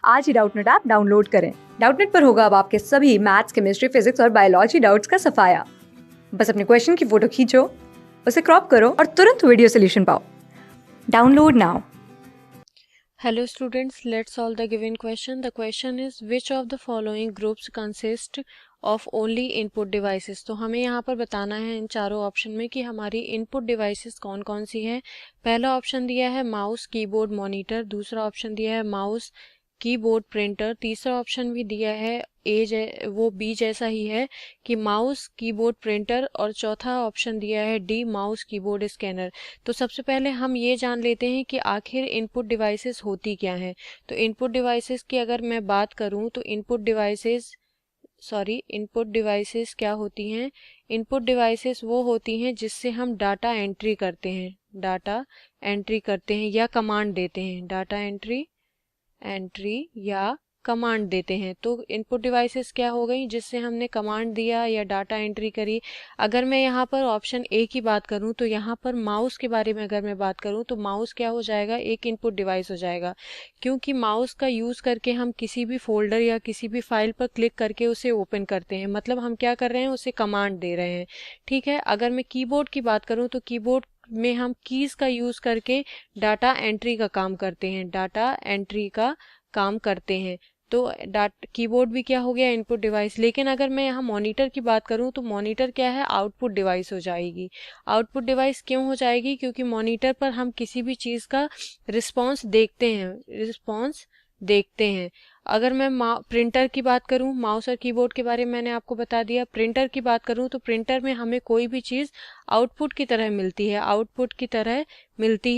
आज ही Doubtnut app download करें। Doubtnut पर होगा अब आपके सभी मैथ्स, केमिस्ट्री, फिजिक्स और बायोलॉजी डाउट्स का सफाया। बस अपने क्वेश्चन की फोटो खींचो, उसे क्रॉप करो और तुरंत वीडियो सोल्यूशन पाओ। Download now. Hello students, let's solve the given question. The question is which of the following groups consist of only input devices? तो हमें यहाँ पर बताना है इन चारों ऑप्शन में कि हमारी input devices कौन कौन सी है। पहला ऑप्शन दिया है माउस, कीबोर्ड, मॉनिटर। दूसरा ऑप्शन दिया है माउस, कीबोर्ड, प्रिंटर। तीसरा ऑप्शन भी दिया है वो बी जैसा ही है कि माउस, कीबोर्ड, प्रिंटर। और चौथा ऑप्शन दिया है डी, माउस, कीबोर्ड, स्कैनर। तो सबसे पहले हम ये जान लेते हैं कि आखिर इनपुट डिवाइसेस होती क्या हैं। तो इनपुट डिवाइसेस की अगर मैं बात करूं तो इनपुट डिवाइसेस क्या होती हैं। इनपुट डिवाइसेस वो होती हैं जिससे हम डाटा एंट्री करते हैं या कमांड देते हैं। डाटा एंट्री या कमांड देते हैं। तो इनपुट डिवाइसेस क्या हो गई, जिससे हमने कमांड दिया या डाटा एंट्री करी। अगर मैं यहाँ पर ऑप्शन ए की बात करूँ तो यहाँ पर माउस के बारे में अगर मैं बात करूँ तो माउस क्या हो जाएगा, एक इनपुट डिवाइस हो जाएगा। क्योंकि माउस का यूज़ करके हम किसी भी फोल्डर या किसी भी फाइल पर क्लिक करके उसे ओपन करते हैं, मतलब हम क्या कर रहे हैं, उसे कमांड दे रहे हैं। ठीक है। अगर मैं कीबोर्ड की बात करूँ तो कीबोर्ड में हम कीज़ का यूज़ करके डाटा एंट्री का काम करते हैं। तो कीबोर्ड भी क्या हो गया, इनपुट डिवाइस। लेकिन अगर मैं यहाँ मॉनिटर की बात करूँ तो मॉनिटर क्या है, आउटपुट डिवाइस हो जाएगी। आउटपुट डिवाइस क्यों हो जाएगी, क्योंकि मॉनिटर पर हम किसी भी चीज़ का रिस्पॉन्स देखते हैं। अगर मैं प्रिंटर की बात करूं, माउस और कीबोर्ड के बारे में मैंने आपको बता दिया। प्रिंटर की बात करूं तो प्रिंटर में हमें कोई भी चीज़ आउटपुट की तरह मिलती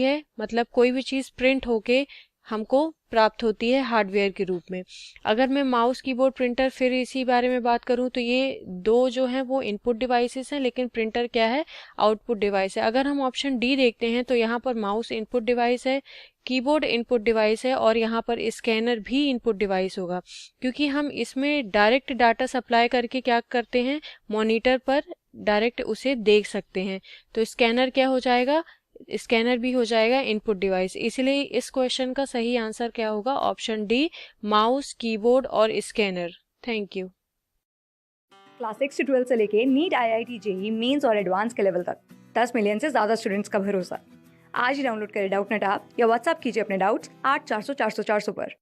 है, मतलब कोई भी चीज़ प्रिंट होके हमको प्राप्त होती है हार्डवेयर के रूप में। अगर मैं माउस, कीबोर्ड, प्रिंटर फिर इसी बारे में बात करूं तो ये दो जो हैं वो इनपुट डिवाइसेस हैं, लेकिन प्रिंटर क्या है, आउटपुट डिवाइस है। अगर हम ऑप्शन डी देखते हैं तो यहाँ पर माउस इनपुट डिवाइस है, कीबोर्ड इनपुट डिवाइस है और यहाँ पर स्कैनर भी इनपुट डिवाइस होगा, क्योंकि हम इसमें डायरेक्ट डाटा सप्लाई करके क्या करते हैं, मॉनिटर पर डायरेक्ट उसे देख सकते हैं। तो स्कैनर क्या हो जाएगा, स्कैनर भी हो जाएगा इनपुट डिवाइस। इसलिए इस क्वेश्चन का सही आंसर क्या होगा, ऑप्शन डी, माउस, कीबोर्ड और स्कैनर। Thank you. क्लास 6 से 12 से लेके नीट, IIT, JEE मेंस और एडवांस के लेवल तक 10 मिलियन से ज्यादा स्टूडेंट्स का भरोसा। आज ही डाउनलोड करें डाउटनेट ऐप या व्हाट्सएप कीजिए अपने डाउट्स 8400 400 400 पर।